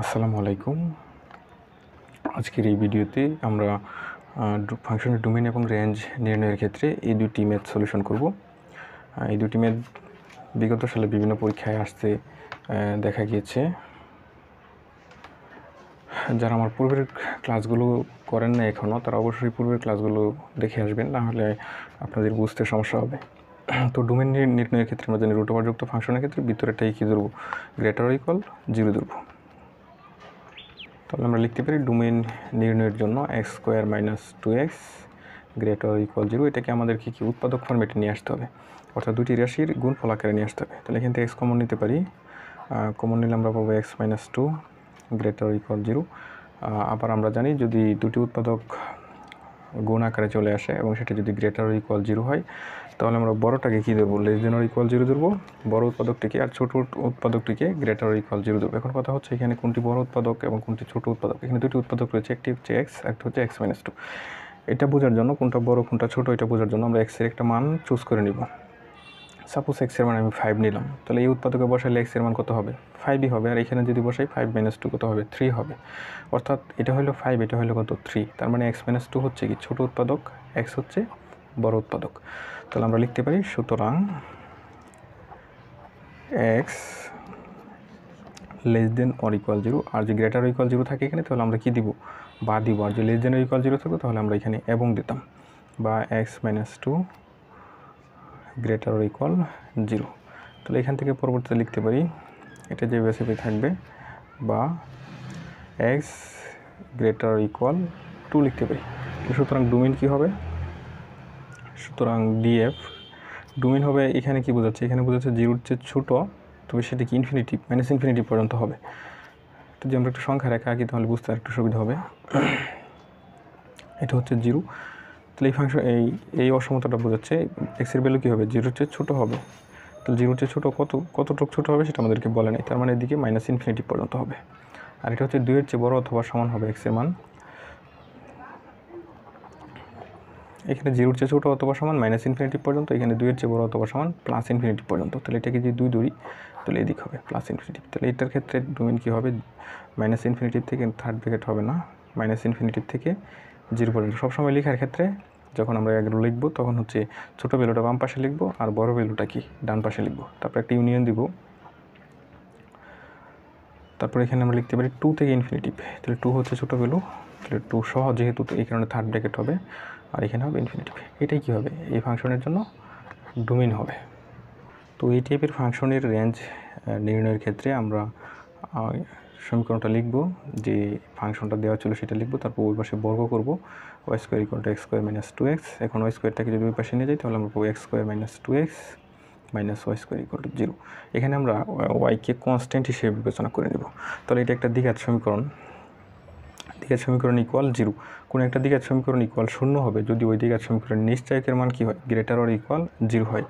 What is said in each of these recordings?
আসসালামু আলাইকুম। আজকের এই ভিডিওতে আমরা ফাংশনের ডোমেইন এবং রেঞ্জ নির্ণয়ের ক্ষেত্রে এই দুটি ম্যাথ সলিউশন করব। এই দুটি ম্যাথ বিগত সালে বিভিন্ন পরীক্ষায় আসতে দেখা গিয়েছে। যারা আমার পূর্বের ক্লাসগুলো করেন না এখনও, তারা অবশ্যই পূর্বের ক্লাসগুলো দেখে আসবেন, না হলে আপনাদের বুঝতে সমস্যা হবে। তো ডোমেইন নির্ণয়ের ক্ষেত্রে আমরা জানি রুট ওভারযুক্ত ফাংশনের ক্ষেত্রে ভিতরেটাই কী ধরবো, গ্রেটার অর ইকুয়াল 0 ধরবো। তাহলে আমরা লিখতে পারি ডোমেইন নির্ণয়ের জন্য x² - 2x greater or equal 0। এটাকে আমাদেরকে কি উৎপাদক ফরম্যাটে নিয়ে আসতে হবে, অর্থাৎ দুটি রাশির গুণফল আকারে নিয়ে আসতে হবে। তাহলে এখান থেকে x কমন নিতে পারি, কমন নিলে আমরা পাবো x - 2 গ্রেটার অর ইকুয়াল 0। আবার আমরা জানি যদি দুটি উৎপাদক গুণ আকারে চলে আসে এবং সেটা যদি গ্রেটার অর ইকুয়াল 0 হয়, তাহলে আমরা বড়টাকে কী দেবো, লেস দেন অর ইকুয়াল 0 ধরবো বড় উৎপাদকটিকে, আর ছোট উৎপাদকটিকে গ্রেটার অর ইকুয়াল 0 ধরবো। এখন কথা হচ্ছে এখানে কোনটি বড় উৎপাদক এবং কোনটি ছোট উৎপাদক। এখানে দুটি উৎপাদক রয়েছে, একটি হচ্ছে x, একটা হচ্ছে x - 2। এটা বোঝার জন্য কোনটা বড় কোনটা ছোট এটা বোঝার জন্য আমরা x এর একটা মান চুজ করে নিব। সাপোজ x এর মান আমি 5 নিলাম, তাহলে এই উৎপাদকে বসাইলে x এর মান কত হবে, 5ই হবে। আর এখানে যদি বসাই 5 - 2 কত হবে, 3 হবে। অর্থাৎ এটা হলো 5, এটা হলো কত, 3। তার মানে x - 2 হচ্ছে কি ছোট উৎপাদক, x হচ্ছে বড় উৎপাদক। তাহলে আমরা লিখতে পারি সুতরাং x less than or equal 0। আর যে গ্রেটার অর ইকুয়াল 0 থাকে এখানে, তাহলে আমরা কি দিব, বা দিব। আর যে লেস দেন অর ইকুয়াল 0 থাকবে তাহলে আমরা এখানে এবং দিতাম, বা x - 2 গ্রেটার অর ইকুয়াল 0। তাহলে এখান থেকে পরবর্তীতে লিখতে পারি এটা যে বেসিপে থাকবে, বা x গ্রেটার অর ইকুয়াল 2 লিখতে পারি। সুতরাং ডোমেইন কী হবে, সুতরাং ডিএফ ডোমেইন হবে, এখানে কি বোঝাচ্ছে, এখানে বোঝাচ্ছে 0-র চেয়ে ছোটো, তবে সেটা কি ইনফিনিটিভ -ইনফিনিটিভ পর্যন্ত হবে। যদি আমরা একটা সংখ্যা রেখা আঁকি তাহলে বুঝতে একটু সুবিধা হবে। এটা হচ্ছে 0। তাহলে এই ফাংশন এই অসমতাটা বোঝাচ্ছে এক্সের ভ্যালু কী হবে, 0-র চেয়ে ছোটো হবে। তাহলে 0-র চেয়ে ছোটো কতটুকু ছোটো হবে সেটা আমাদেরকে বলে নাই, তার মানে এদিকে -ইনফিনিটিভ পর্যন্ত হবে। আর এটা হচ্ছে 2-এর চেয়ে বড় অথবা সমান হবে এক্সের মান। এখানে 0-র চেয়ে ছোটো অথবা সমান -ইনফিনিটিভ পর্যন্ত, এখানে 2-এর চেয়ে বড় অথবা সমান +ইনফিনিটিভ পর্যন্ত। তাহলে এটাকে যদি 2 ধরি তাহলে এদিক হবে +ইনফিনিটিভ। তাহলে এটার ক্ষেত্রে ডোমেইন কী হবে, -ইনফিনিটিভ থেকে থার্ড ব্র্যাকেট হবে না, -ইনফিনিটিভ থেকে 0 পর্যন্ত। সবসময় লেখার ক্ষেত্রে যখন আমরা এগুলো লিখবো তখন হচ্ছে ছোটো ভ্যালুটা বাম পাশে লিখবো আর বড় ভ্যালুটা কি ডান পাশে লিখবো, তারপর একটা ইউনিয়ন দিব। তারপর এখানে আমরা লিখতে পারি 2 থেকে ইনফিনিটিভ। তাহলে 2 হচ্ছে ছোটো ভ্যালু, তাহলে 2 সহ যেহেতু, এই কারণে থার্ড ব্র্যাকেট হবে, আর এখানে হবে ইনফিনিটিভ। এটাই কী হবে, এই ফাংশনের জন্য ডোমেইন হবে। তো এই টাইপের ফাংশনের রেঞ্জ নির্ণয়ের ক্ষেত্রে আমরা সমীকরণটা লিখব, যে ফাংশনটা দেওয়া ছিল সেটা লিখব, তারপর ওই পাশে বর্গ করব, y² = x² - 2x। এখন y²টাকে যদি ওই পাশে নিয়ে যাই তাহলে আমরা পাবো x² - 2x - y² = 0। এখানে আমরা y-কে কনস্ট্যান্ট হিসেবে বিবেচনা করে নেব। তাহলে এটা একটা দ্বিঘাত সমীকরণ, দ্বিঘাত সমীকরণ ইকুয়াল 0। কোনো একটা দ্বিঘাত সমীকরণ ইকুয়াল 0 হবে যদি ওই দ্বিঘাত সমীকরণের নিশ্চয়কের মান কী হয়, গ্রেটার অর ইকুয়াল 0 হয়।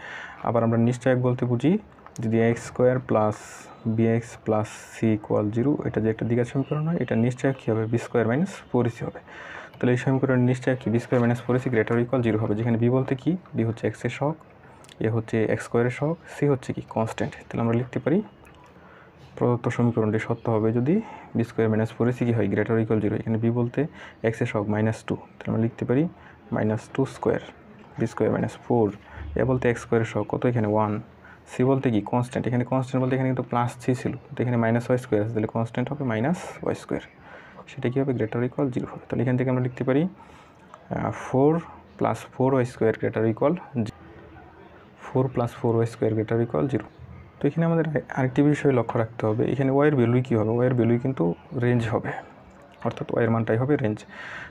আবার আমরা নিশ্চয়ক বলতে বুঝি যদি x² + bx + c = 0, এটা যে একটা দ্বিঘাত সমীকরণ হয়, এটা নিশ্চয়ক কী হবে, b² - 4ac হবে। তাহলে এই সমীকরণের নিশ্চয়ক কি, b² - 4ac greater or equal 0 হবে, যেখানে b বলতে কি, b হচ্ছে x এর সহগ, a হচ্ছে x² এর সহগ, c হচ্ছে কি কনস্ট্যান্ট। তাহলে আমরা লিখতে পারি প্রদত্ত সমীকরণটি সত্য হবে যদি b² - 4ac কি হয়, গ্রেটার অর ইকুয়াল 0। এখানে b বলতে x এর সহগ -2, তাহলে আমরা লিখতে পারি -2² b² - 4, এ বলতে x² এর সহগ কত, এখানে 1, c বলতে কি কনস্ট্যান্ট, এখানে কনস্ট্যান্ট বলতে এখানে কিন্তু +3 ছিল, তো এখানে -y² আছে, তাহলে কনস্ট্যান্ট হবে -y², সেটা কি হবে, গ্রেটার অর ইকুয়াল 0 হবে। তাহলে এখান থেকে আমরা লিখতে পারি 4 + 4y² greater or equal 4 + 4y² greater or equal 0। তো এখানে আমাদের আরেকটি বিষয় লক্ষ্য রাখতে হবে, এখানে y এর ভ্যালুই কী হবে, y এর ভ্যালুই কিন্তু রেঞ্জ হবে, অর্থাৎ y এর মানটাই হবে রেঞ্জ।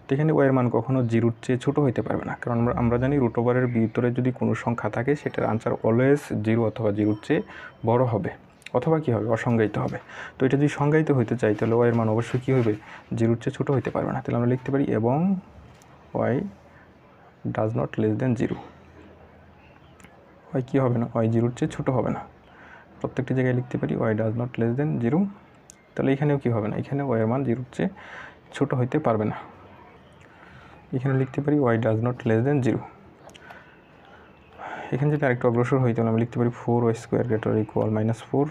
তো এখানে y এর মান কখনো 0-র চেয়ে ছোটো হতে পারবে না, কারণ আমরা জানি রুট ওভারের ভিতরে যদি কোনো সংখ্যা থাকে সেটার আনসার অলওয়েজ 0 অথবা 0-র চেয়ে বড় হবে, অথবা কী হবে, অসংজ্ঞায়িত হবে। তো এটা যদি সংজ্ঞায়িত হতে চাই তাহলে y এর মান অবশ্যই কী হবে, 0-র চেয়ে ছোটো হতে পারবে না। তাহলে আমরা লিখতে পারি এবং y does not less than 0, y কী হবে না, y 0-র চেয়ে ছোটো হবে না। প্রত্যেকটি জায়গায় লিখতে পারি y does not less than 0। তাহলে এখানেও কী হবে না, এখানে y এর মান 0-র চেয়ে ছোটো হইতে পারবে না। এখানে লিখতে পারি y does not less than 0। এখানে যদি আরেকটু অগ্রসর হই তাহলে আমি লিখতে পারি 4y² greater equal -4,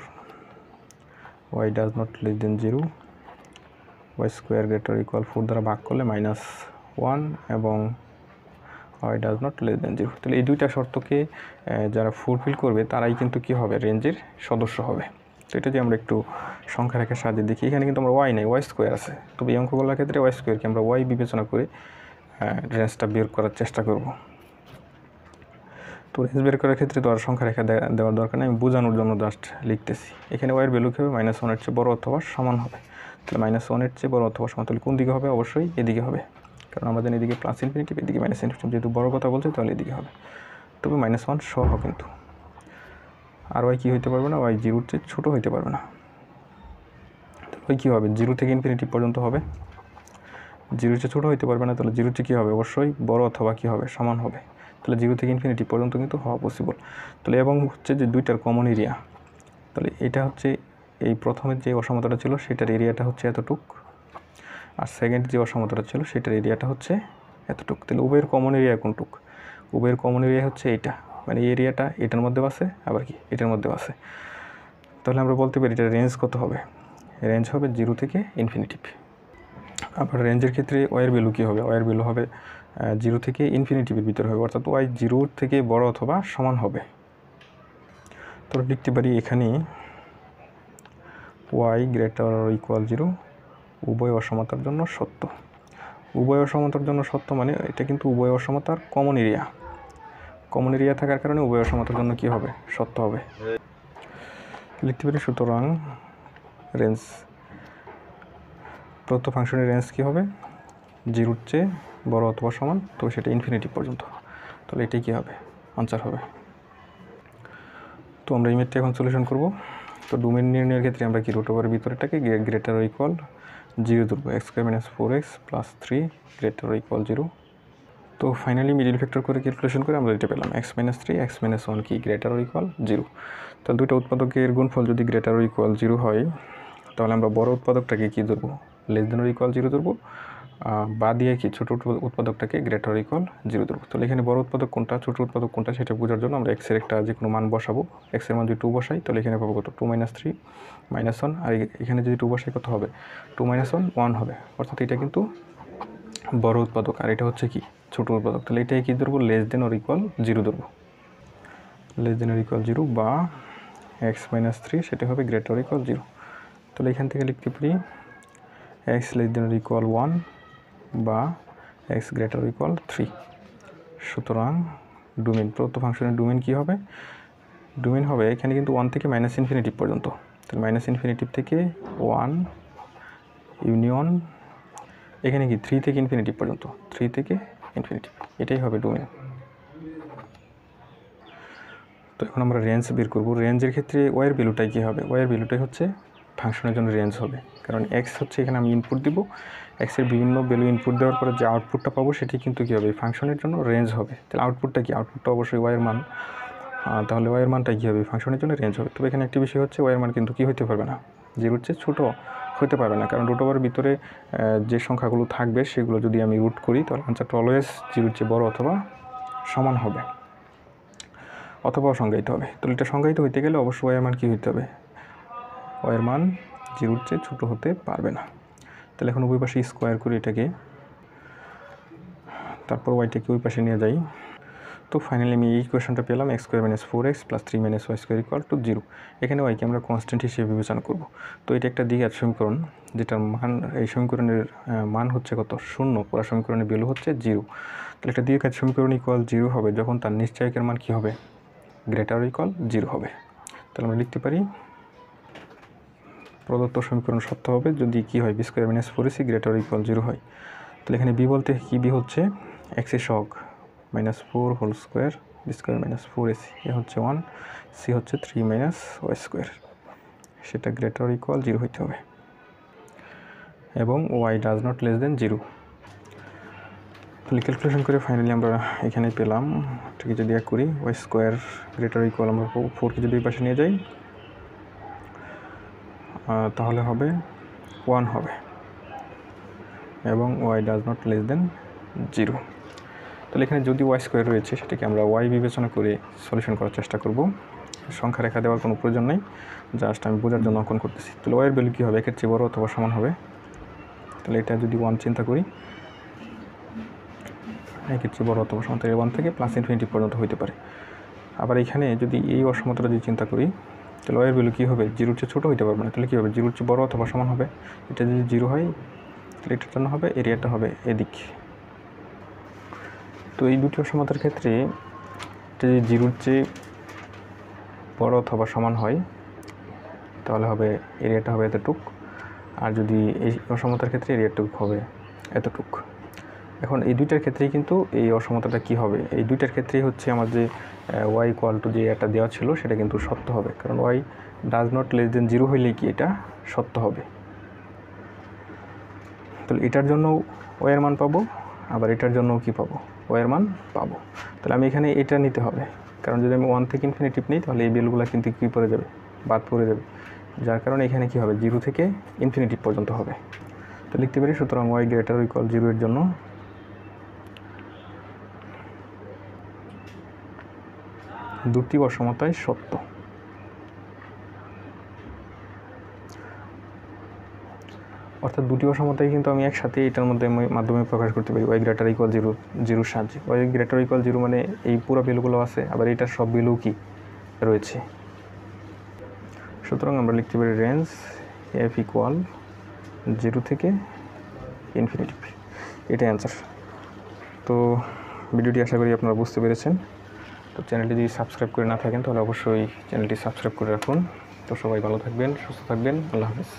y does not less than 0, Y square greater equal 4 দ্বারা ভাগ করলে -1 এবং Y does not less than 0। তাহলে এই দুইটা শর্তকে যারা ফুলফিল করবে তারাই কিন্তু কী হবে, রেঞ্জের সদস্য হবে। তো এটা যে আমরা একটু সংখ্যা রেখার সাহায্যে দেখি, এখানে কিন্তু আমরা ওয়াই নেই, ওয়াই স্কোয়ার আছে। তবে এই অঙ্কগুলোর ক্ষেত্রে ওয়াই স্কোয়ারকে আমরা ওয়াই বিবেচনা করে রেঞ্জটা বের করার চেষ্টা করব। তো রেঞ্জ বের করার ক্ষেত্রে তো আর সংখ্যা রেখা দেওয়ার দরকার নেই, আমি বোঝানোর জন্য জাস্ট লিখতেছি। এখানে ওয়াইয়ের ভ্যালু কী হবে, -1-এর চেয়ে বড় অথবা সমান হবে। তাহলে -1-এর চেয়ে বড় অথবা সমান, তাহলে কোন দিকে হবে, অবশ্যই এদিকে হবে, কারণ আমাদের এদিকে প্লাস ইনফিনিটিভ, এদিকে মাইনাস ইনফিনিটিভ, যেহেতু বড় কথা বলছে তাহলে এদিকে হবে। তবে -1 সহ কিন্তু, আর ওয়াই কী হইতে পারবে না, ওয়াই 0-এর চেয়ে ছোটো হইতে পারবে না। ওই কী হবে, 0 থেকে ইনফিনিটিভ পর্যন্ত হবে, 0-এর চেয়ে ছোটো হইতে পারবে না, তাহলে 0-এর চেয়ে কী হবে, অবশ্যই বড় অথবা কী হবে, সমান হবে। তাহলে 0 থেকে ইনফিনিটি পর্যন্ত কিন্তু হওয়া পসিবল। তাহলে এবং হচ্ছে যে দুইটার কমন এরিয়া, তাহলে এটা হচ্ছে এই প্রথমের যে অসমতাটা ছিল সেটার এরিয়াটা হচ্ছে এতটুক, আর সেকেন্ড যে অসমতাটা ছিল সেটার এরিয়াটা হচ্ছে এতটুক। তাহলে উভয়ের কমন এরিয়া কোনটুক, উভয়ের কমন এরিয়া হচ্ছে এইটা, মানে এই এরিয়াটা এটার মধ্যেও আছে আবার কি এটার মধ্যেও আছে। তাহলে আমরা বলতে পারি এটার রেঞ্জ কত হবে, রেঞ্জ হবে 0 থেকে ইনফিনিটিভ। আবার রেঞ্জের ক্ষেত্রে ওয়াইয়ের ভ্যালু কী হবে, ওয়াইয়ের ভ্যালু হবে 0 থেকে ইনফিনিটিভের ভিতরে হবে, অর্থাৎ ওয়াই 0 থেকে বড় অথবা সমান হবে। তো লিখতে পারি এখানে ওয়াই গ্রেটার অর ইকুয়াল 0 উভয় অসমতার জন্য সত্য। উভয় অসমতার জন্য সত্য মানে এটা কিন্তু উভয় অসমতার কমন এরিয়া, কমন এরিয়া থাকার কারণে উভয় অসমতার জন্য কী হবে, সত্য হবে। লিখতে পারি সুতরাং রেঞ্জ, প্রদত্ত ফাংশনের রেঞ্জ কী হবে, 0-এর চেয়ে বড় অথবা সমান, তো সেটা ইনফিনিটিভ পর্যন্ত। তাহলে এটাই কী হবে, আনসার হবে। তো আমরা এই ম্যাথটা এখন সলিউশন করব। তো ডোমেন নির্ণয়ের ক্ষেত্রে আমরা কি রুট ওভারের ভিতরেটাকে গ্রেটার অর ইকুয়াল 0 ধরবো, x² - 4x + 3 greater or equal 0। তো ফাইনালি মিডিল ফ্যাক্টর করে ক্যালকুলেশন করে আমরা এটা পেলাম x - 3 x - 1 কি গ্রেটার অর ইকুয়াল 0। তাহলে দুইটা উৎপাদকের গুণফল যদি গ্রেটার অর ইকুয়াল 0 হয় তাহলে আমরা বড় উৎপাদকটাকে কি ধরবো, লেস দেন অর ইকুয়াল 0 ধরবো, বা দিয়ে কি ছোটো উৎপাদকটাকে গ্রেটার অর ইকুয়াল 0 ধরবো। তাহলে এখানে বড় উৎপাদক কোনটা, ছোটো উৎপাদক কোনটা সেটা বোঝার জন্য আমরা x এর একটা যে কোনো মান বসাবো। x এর মান যদি 2 বসাই তাহলে এখানে পাবো কত, 2 - 3 - 1, আর এখানে যদি 2 বসাই কত হবে, 2 - 1 1 হবে। অর্থাৎ এটা কিন্তু বড় উৎপাদক আর এটা হচ্ছে কি ছোটো উৎপাদক। তাহলে এটাই কি ধরবো, লেস দেন অর ইকুয়াল 0 ধরবো, লেস দেন অর ইকুয়াল 0 বা x - 3 সেটা হবে গ্রেটার অর ইকুয়াল 0। তাহলে এখান থেকে লিখতে পারি x less than or equal 1 বা x গ্রেটার অর ইকুয়াল 3। সুতরাং ডোমেন, প্রদত্ত ফাংশনের ডোমেন কী হবে, ডোমেন হবে এখানে কিন্তু 1 থেকে মাইনাস ইনফিনিটিভ পর্যন্ত। তাহলে মাইনাস ইনফিনিটিভ থেকে 1 ইউনিয়ন এখানে কি 3 থেকে ইনফিনিটিভ পর্যন্ত, 3 থেকে ইনফিনিটিভ, এটাই হবে ডোমেন। তো এখন আমরা রেঞ্জ বের করব। রেঞ্জের ক্ষেত্রে ওয়াইয়ের ভ্যালুটাই কী হবে, ওয়াইয়ের ভ্যালুটাই হচ্ছে ফাংশনের জন্য রেঞ্জ হবে, কারণ এক্স হচ্ছে এখানে আমি ইনপুট দিব, এক্সের বিভিন্ন ভ্যালু ইনপুট দেওয়ার পরে যে আউটপুটটা পাবো সেটি কিন্তু কী হবে, ফাংশনের জন্য রেঞ্জ হবে। তাহলে আউটপুটটা কি, আউটপুটটা অবশ্যই ওয়াইয়ের মান, তাহলে ওয়াইয়ের মানটা কী হবে, ফাংশনের জন্য রেঞ্জ হবে। তবে এখানে একটি বিষয় হচ্ছে ওয়াইয়ের মান কিন্তু কী হতে পারবে না, 0-এর চেয়ে ছোটো হতে পারবে না, কারণ রুট ওভারের ভিতরে যে সংখ্যাগুলো থাকবে সেগুলো যদি আমি রুট করি তাহলে আনসারটা অলওয়েজ 0-এর চেয়ে বড় অথবা সমান হবে, অথবা সংজ্ঞায়িত হবে। তাহলে এটা সংজ্ঞায়িত হইতে গেলে অবশ্যই ওয়াইয়ের মান কী হইতে হবে, ওয়াইয়ের মান 0-এর চেয়ে ছোটো হতে পারবে না। তাহলে এখন ওই পাশে স্কোয়ার করি এটাকে, তারপর ওয়াইটাকে ওই পাশে নিয়ে যাই। তো ফাইনালি আমি এই ইকুয়েশনটা পেলাম, x² - 4x + 3 - y² = 0। এখানে ওয়াইকে আমরা কনস্ট্যান্ট হিসেবে বিবেচনা করব। তো এটা একটা দ্বিঘাত সমীকরণ যেটার মান, এই সমীকরণের মান হচ্ছে কত, 0, পুরো সমীকরণের ভ্যালু হচ্ছে 0। তাহলে একটা দ্বিঘাত সমীকরণ ইকুয়াল 0 হবে যখন তার নিশ্চয়কের মান কী হবে, গ্রেটার অর ইকুয়াল 0 হবে। তাহলে আমরা লিখতে পারি প্রদত্ত সমীকরণ সত্য হবে যদি কি হয়, b² - 4ac greater or equal 0 হয়। তাহলে এখানে b বলতে কি, b হচ্ছে x এর সহগ -4 হোল স্কোয়ার b² - 4ac, এ হচ্ছে 1, c হচ্ছে 3 - y², সেটা গ্রেটার অর ইকুয়াল 0 হইতে হবে, এবং y does not less than 0। তাহলে ক্যালকুলেশন করে ফাইনালি আমরা এখানে পেলাম, এটাকে যদি এক করি y² গ্রেটার অর ইকুয়াল আমরা 4কে যদি এই পাশে নিয়ে যাই তাহলে হবে 1 হবে, এবং y does not less than 0। তাহলে এখানে যদি y² রয়েছে সেটাকে আমরা y বিবেচনা করে সলিউশন করার চেষ্টা করব। সংখ্যা রেখা দেওয়ার কোনো প্রয়োজন নেই, জাস্ট আমি বোঝার জন্য অঙ্কন করতেছি। তাহলে y এর ভ্যালু কী হবে, 1-এর চেয়ে বড় অথবা সমান হবে, তাহলে এটা যদি 1 চিন্তা করি, একের চেয়ে বড় অথবা সমান, তাহলে 1 থেকে প্লাস ইনফিনিটি পর্যন্ত হইতে পারে। আবার এখানে যদি এই অসমতাটা যদি চিন্তা করি, তাহলে ওয়ের ভ্যালু কী হবে, 0-র চেয়ে ছোটো হইতে পারবে না। তাহলে কী হবে, 0-র চেয়ে বড় অথবা সমান হবে। এটা যদি 0 হয় তাহলে এটার জন্য হবে এরিয়াটা হবে এদিক। তো এই দুটি অসমতার ক্ষেত্রে এটা যদি 0-র চেয়ে বড় অথবা সমান হয় তাহলে হবে এরিয়াটা হবে এতটুক, আর যদি এই অসমতার ক্ষেত্রে এরিয়াটুক হবে এতটুক। এখন এই দুইটার ক্ষেত্রেই কিন্তু এই অসমতাটা কি হবে, এই দুইটার ক্ষেত্রেই হচ্ছে আমার যে y = যে এটা দেওয়া ছিল সেটা কিন্তু সত্য হবে, কারণ y does not less than 0 হইলেই কি এটা সত্য হবে। তাহলে এটার জন্য y এর মান পাবো, আবার এটার জন্য কি পাবো, y এর মান পাবো। তাহলে আমি এখানে এটা নিতে হবে, কারণ যদি আমি 1 থেকে ইনফিনিটিভ নিই তাহলে এই ভ্যালুগুলো কিন্তু কী পড়ে যাবে, বাদ পড়ে যাবে, যার কারণে এখানে কি হবে, 0 থেকে ইনফিনিটিভ পর্যন্ত হবে। তো লিখতে পারি, সুতরাং y > 0 এর জন্য দুটি অসমতাই সত্য। অর্থাৎ দুটি অসমতাই কিন্তু আমি একসাথে এটার মাধ্যমে প্রকাশ করতে পারি, y > 0 সাহায্যে। y > 0 মানে এই পুরো ভ্যালুগুলো আছে, আবার এটার সব ভ্যালু কি রয়েছে। সুতরাং আমরা লিখতে পারি রেঞ্জ f = 0 থেকে ইনফিনিটিভ, এটাই অ্যান্সার। তো ভিডিওটি আশা করি আপনারা বুঝতে পেরেছেন। তো চ্যানেলটি যদি সাবস্ক্রাইব করে না থাকেন তাহলে অবশ্যই চ্যানেলটি সাবস্ক্রাইব করে রাখুন। তো সবাই ভালো থাকবেন, সুস্থ থাকবেন, আল্লাহ হাফেজ।